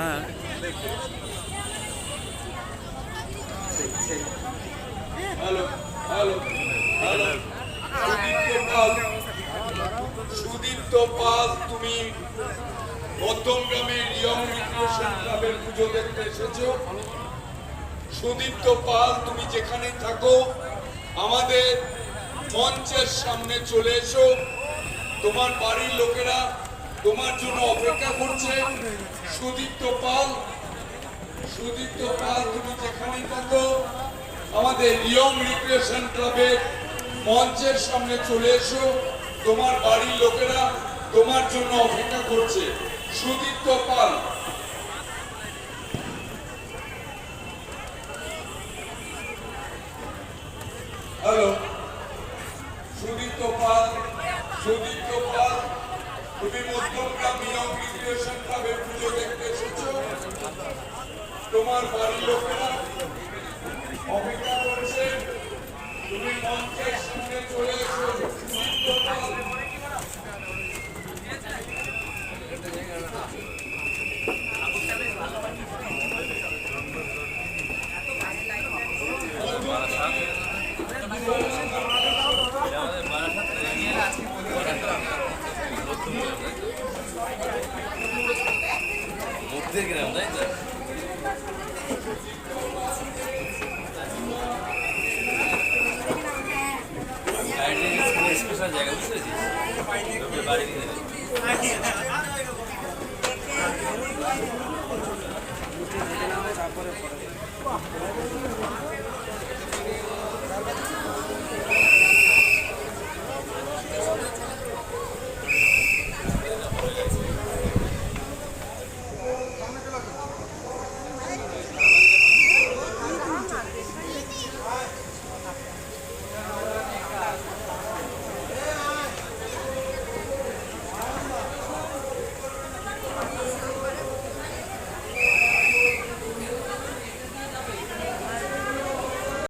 হ্যাঁ hello hello hello Sudipta পাল, সুদীপ্ত পাল, তুমি মধ্যমগ্রামের young recreation ক্লাবের পুজো দেখতে এসেছো। সুদীপ্ত পাল, তুমি যেখানেই থাকো আমাদের মঞ্চের সামনে চলে এসো। তোমার বাড়ির লোকেরা তোমার জন্য অপেক্ষা করছে। সুদীপ্ত পাল, সুদীপ্ত পাল, তুমি যেখানেই থাকো আমাদের ইয়ং রিক্রিয়েশন ক্লাবের মঞ্চের সামনে চলে এসো। তোমার বাড়ির লোকেরা তোমার জন্য অপেক্ষা করছে। সুদীপ্ত পাল। হ্যালো সুদীপ্ত পাল, সুদীপ্ত পাল, তুমি মধ্যমগ্রাম ইয়ং রিক্রিয়েশন ক্লাবের পুজো দেখতে এসেছো। তোমার বাড়ির লোকেরা অপেক্ষা করছে। তুমি মঞ্চের সামনে চলে এসো। সুদীপ্ত পাল। মুক্তি গ্রাম তাই তো স্পেশাল জায়গা বুঝতে পেরেছিস বাড়ি